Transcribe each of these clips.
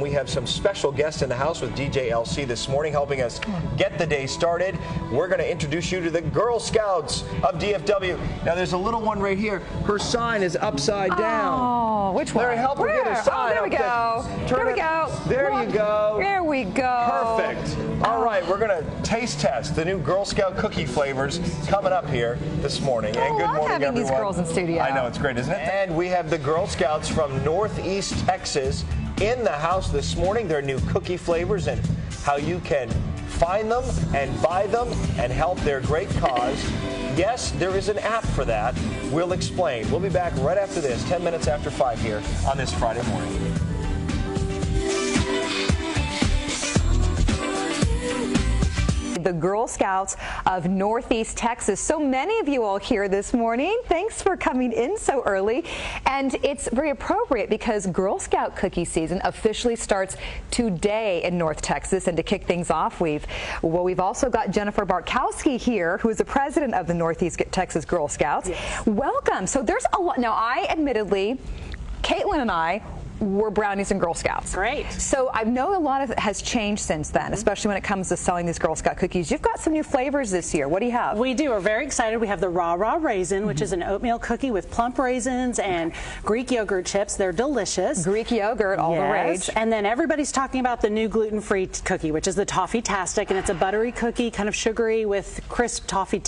we have some special guests in the house with DJ LC this morning helping us get the day started. We're going to introduce you to the Girl Scouts of DFW. Now, there's a little one right here. Her sign is upside down. Oh, which one? Larry, help her get her sign. Oh, there we go. There we go. There you go. There we go. Perfect. All right, we're going to taste test the new Girl Scout cookie flavors coming up here this morning. And good morning, having everyone. These girls in studio. I know, it's great, isn't it? And we have the Girl Scouts from Northeast Texas in the house this morning. Their new cookie flavors and how you can find them and buy them and help their great cause. Yes, there is an app for that. We'll explain. We'll be back right after this, 10 minutes after 5 here on this Friday morning. The Girl Scouts of Northeast Texas. So many of you all here this morning. Thanks for coming in so early. And it's very appropriate because Girl Scout cookie season officially starts today in North Texas. And to kick things off, we've also got Jennifer Barkowski here, who is the president of the Northeast Texas Girl Scouts. Yes. Welcome. So there's a lot. Now, admittedly, Caitlin and I were brownies and Girl Scouts. Great. So I know a lot of it has changed since then, especially when it comes to selling these Girl Scout cookies. You've got some new flavors this year. What do you have? We do. We're very excited. We have the Rah Rah Raisin, which is an oatmeal cookie with plump raisins and Greek yogurt chips. They're delicious. Greek yogurt, all the rage. And then everybody's talking about the new gluten-free cookie, which is the Toffee-tastic, and it's a buttery cookie, kind of sugary with crisp toffee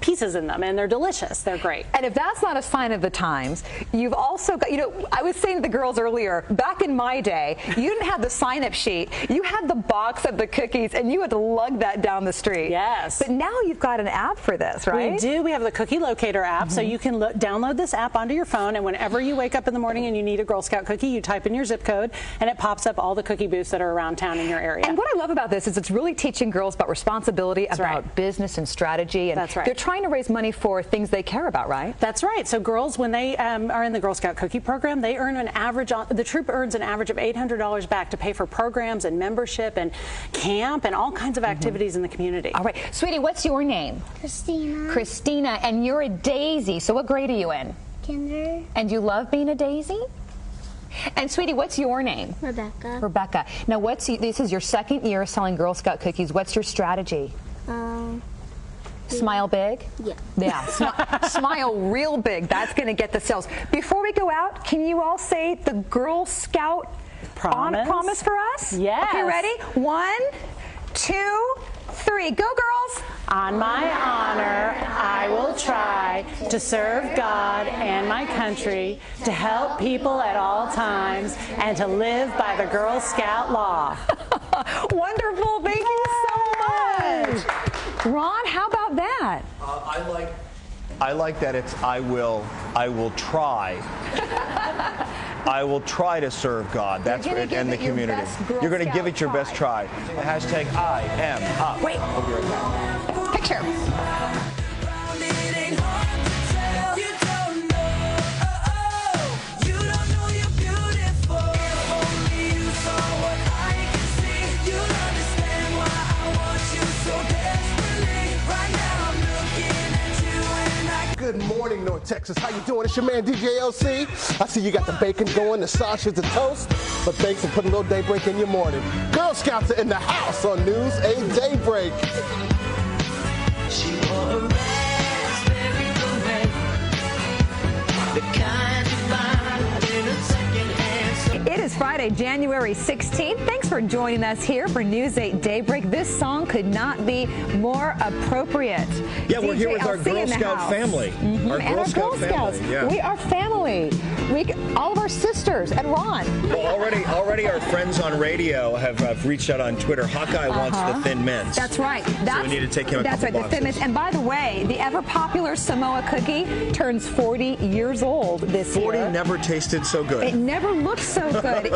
pieces in them, and they're delicious. They're great. And if that's not a sign of the times, you've also got, I was saying to the girls earlier, back in my day, you didn't have the sign-up sheet. You had the box of the cookies, and you had to lug that down the street. Yes. But now you've got an app for this, right? We do. We have the Cookie Locator app, so you can download this app onto your phone, and whenever you wake up in the morning and you need a Girl Scout cookie, you type in your zip code, and it pops up all the cookie booths that are around town in your area. And what I love about this is it's really teaching girls about responsibility, about business and strategy. And that's right. They're trying to raise money for things they care about, right? That's right. So girls, when they are in the Girl Scout cookie program, they earn an average, the troop earns an average of $800 back to pay for programs and membership and camp and all kinds of activities in the community. All right. Sweetie, what's your name? Christina. Christina, and you're a daisy. So what grade are you in? Kinder. And you love being a daisy? And sweetie, what's your name? Rebecca. Rebecca. Now, this is your second year selling Girl Scout cookies. What's your strategy? Smile big? Yeah. Yeah, smile real big. That's going to get the sales. Before we go out, can you all say the Girl Scout promise for us? Yes. Okay, ready? 1, 2, 3. Go, girls. On my honor, I will try to serve God and my country, to help people at all times, and to live by the Girl Scout law. Wonderful. Thank you so much. Ron, how about that? I like that it's I will try. I will try to serve God. That's right, and the community. You're going to give it your best try. Hashtag I am up. Wait. We'll be right back. Picture. Good morning, North Texas. How you doing? It's your man, DJ LC. I see you got the bacon going, the sausage, the toast, but thanks for putting a little Daybreak in your morning. Girl Scouts are in the house on News 8 Daybreak. She wore a raspberry beret, the kind you find in a second-hand. It is Friday, January 16th. Thanks for joining us here for News 8 Daybreak. This song could not be more appropriate. Yeah, we're here with our Girl Scout family. Our Girl Scout family. Yeah. We are family. All of our sisters and Ron. Well, already our friends on radio have reached out on Twitter. Hawkeye wants the Thin Mints. That's right. So we need to take him a couple boxes. The Thin Mints. And by the way, the ever-popular Samoa cookie turns 40 years old this year. 40 never tasted so good. It never looked so good.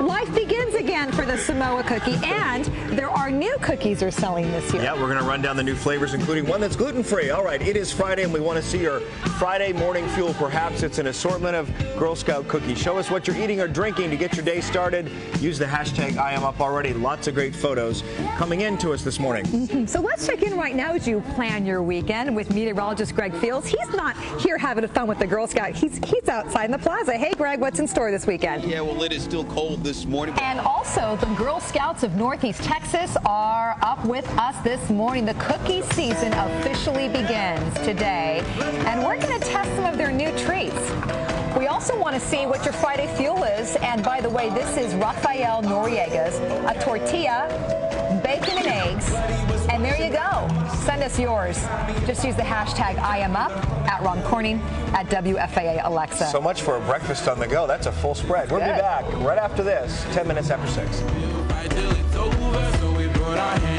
Life begins again for the Samoa cookie, and there are new cookies are selling this year. Yeah, we're going to run down the new flavors, including one that's gluten-free. All right, it is Friday, and we want to see your Friday morning fuel. Perhaps it's an assortment of Girl Scout Scout cookies. Show us what you're eating or drinking to get your day started. Use the hashtag #IamUp already. Lots of great photos coming in to us this morning. So let's check in right now as you plan your weekend with meteorologist Greg Fields. He's not here having fun with the Girl Scout. He's outside in the plaza. Hey, Greg, what's in store this weekend? Yeah, well, it is still cold this morning. And also, the Girl Scouts of Northeast Texas are up with us this morning. The cookie season officially begins today, and we're going to test some of their new treats. We also want to see what your Friday fuel is. And by the way, this is Rafael Noriega's, a tortilla, bacon and eggs. And there you go. Send us yours. Just use the hashtag #IamUp, at Ron Corning, at WFAA Alexa. So much for a breakfast on the go. That's a full spread. We'll be back right after this, 10 minutes after 6.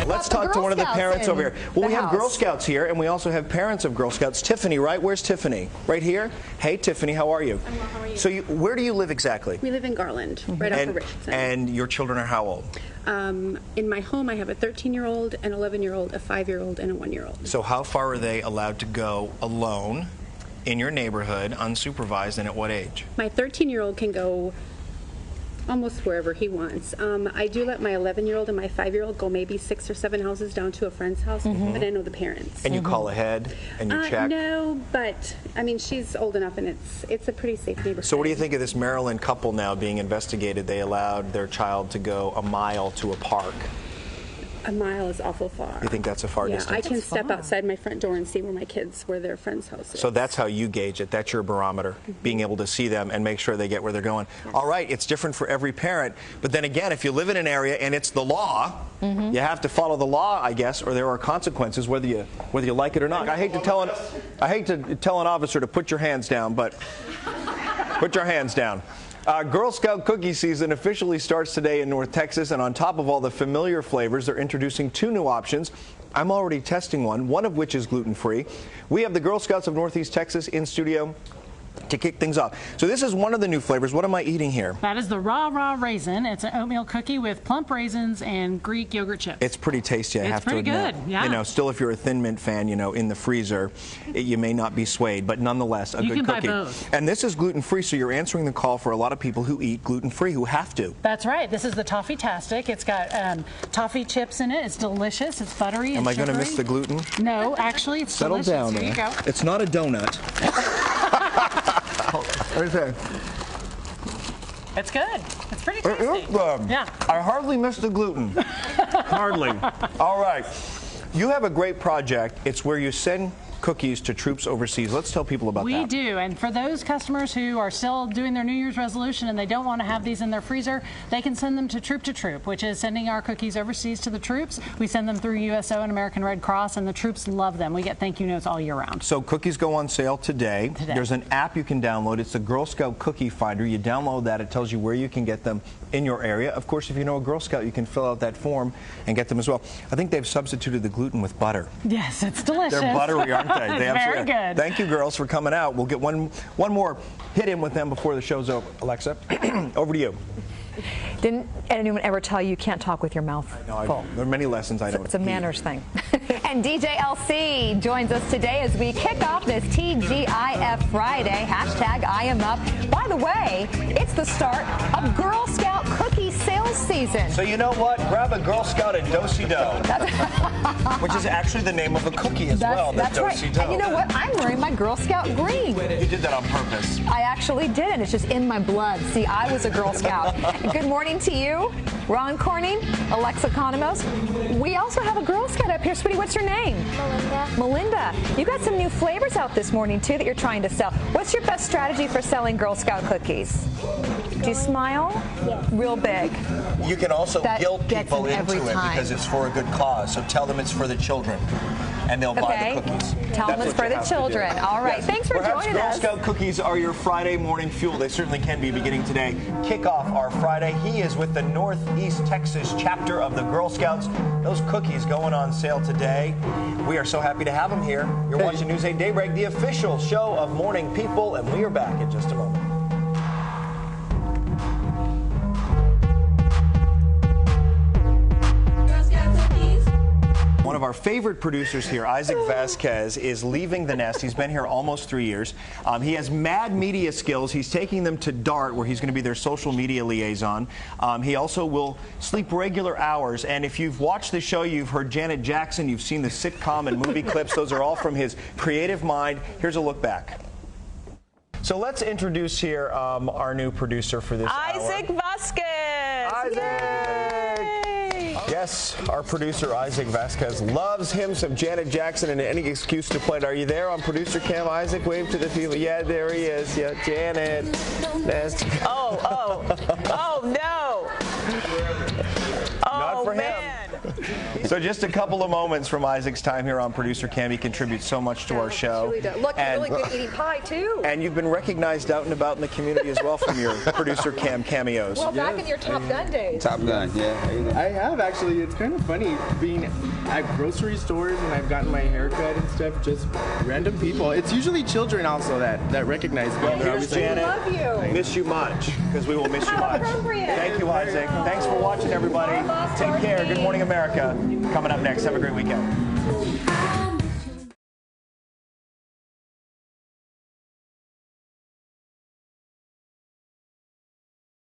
Let's talk to one of the parents over here. Well, we have Girl Scouts here, and we also have parents of Girl Scouts. Tiffany, right? Where's Tiffany? Right here? Hey, Tiffany, how are you? I'm well, how are you? So where do you live exactly? We live in Garland, right off of Richardson. And your children are how old? In my home, I have a 13-year-old, an 11-year-old, a 5-year-old, and a 1-year-old. So how far are they allowed to go alone in your neighborhood, unsupervised, and at what age? My 13-year-old can go almost wherever he wants. I do let my 11-year-old and my 5-year-old go maybe 6 or 7 houses down to a friend's house, but I know the parents. And you call ahead and you check? No, but I mean, she's old enough, and it's a pretty safe neighborhood. So what do you think of this Maryland couple now being investigated? They allowed their child to go a mile to a park. A mile is awful far. You think that's a far distance? I can step outside my front door and see where their friend's house is. So that's how you gauge it. That's your barometer, being able to see them and make sure they get where they're going. All right, it's different for every parent. But then again, if you live in an area and it's the law, you have to follow the law, I guess, or there are consequences whether you like it or not. I hate to tell an officer to put your hands down, but put your hands down. Girl Scout cookie season officially starts today in North Texas, and on top of all the familiar flavors, they're introducing 2 new options. I'm already testing one of which is gluten-free. We have the Girl Scouts of Northeast Texas in studio to kick things off. So this is one of the new flavors. What am I eating here? That is the raw raisin. It's an oatmeal cookie with plump raisins and Greek yogurt chips. It's pretty tasty, I have to admit. It's pretty good, yeah. You know, still if you're a Thin Mint fan, in the freezer, you may not be swayed, but nonetheless, a good cookie. You can buy both. And this is gluten-free, so you're answering the call for a lot of people who eat gluten-free, who have to. That's right. This is the Toffee-tastic. It's got toffee chips in it. It's delicious. It's buttery and Am I sugary. going to miss the gluten? No, actually, it's Settle delicious. down, Here you go. It's not a donut. It's good. It's pretty tasty. Yeah. I hardly missed the gluten. Hardly. All right. You have a great project. It's where you send cookies to troops overseas. Let's tell people about that. We do, and for those customers who are still doing their New Year's resolution and they don't want to have these in their freezer, they can send them to Troop, which is sending our cookies overseas to the troops. We send them through USO and American Red Cross, and the troops love them. We get thank you notes all year round. So cookies go on sale today. There's an app you can download. It's the Girl Scout Cookie Finder. You download that. It tells you where you can get them in your area. Of course, if you know a Girl Scout, you can fill out that form and get them as well. I think they've substituted the gluten with butter. Yes, it's delicious. They're buttery, aren't they? It's very good. Thank you, girls, for coming out. We'll get one more hit in with them before the show's over. Alexa, over to you. Didn't anyone ever tell you can't talk with your mouth full? There are many lessons I don't. It's a manners thing. And DJ LC joins us today as we kick off this TGIF Friday. Hashtag #IamUp. By the way, it's the start of Girl Scout cookie sales season. So you know what? Grab a Girl Scout and Do-Si-Do, which is actually the name of a cookie as well. That's right. And you know what? I'm wearing my Girl Scout green. You did that on purpose. I actually did, and it's just in my blood. See, I was a Girl Scout. Good morning to you, Ron Corning, Alexa Economos. We also have a Girl Scout up here. Sweetie, what's your name? Melinda. Melinda. You got some new flavors out this morning, too, that you're trying to sell. What's your best strategy for selling Girl Scout cookies? Do you smile? Yes. Real big. You can also guilt people into it time. because it's for a good cause. So tell them it's for the children, and they'll buy the cookies. Tell them it's for the children. All right. Yes. Thanks for joining us. Girl Scout cookies are your Friday morning fuel. They certainly can be beginning today. Kick off our Friday. He is with the Northeast Texas chapter of the Girl Scouts. Those cookies going on sale today. We are so happy to have him here. You're watching News 8 Daybreak, the official show of Morning People, and we are back in just a moment. of our favorite producers here, Isaac Vasquez, is leaving the nest. He's been here almost 3 years. He has mad media skills. He's taking them to DART, where he's going to be their social media liaison. He also will sleep regular hours. And if you've watched the show, you've heard Janet Jackson, you've seen the sitcom and movie clips. Those are all from his creative mind. Here's a look back. So let's introduce here our new producer for this Isaac hour. Vasquez. Isaac! Yes, our producer Isaac Vasquez loves him some Janet Jackson and any excuse to play it. Are you there on producer cam? Isaac, wave to the people. Yeah, there he is. Yeah, Janet. That's... Oh no. Not for man. him. So just a couple of moments from Isaac's time here on Producer Cam. He contributes so much to our show. Really does. Look, you're really good eating pie, too. And you've been recognized out and about in the community as well from your Producer Cam cameos. Well, back in your Top Gun days. Top Gun, yeah. I have, actually. It's kind of funny being at grocery stores when I've gotten my haircut and stuff, just random people. It's usually children also that recognize me. Well, here's Janet. love you. Miss you much, because we will miss you much. appropriate. Thank you, Isaac. Thanks for watching, everybody. Take care. Good morning, America. Coming up next. Have a great weekend.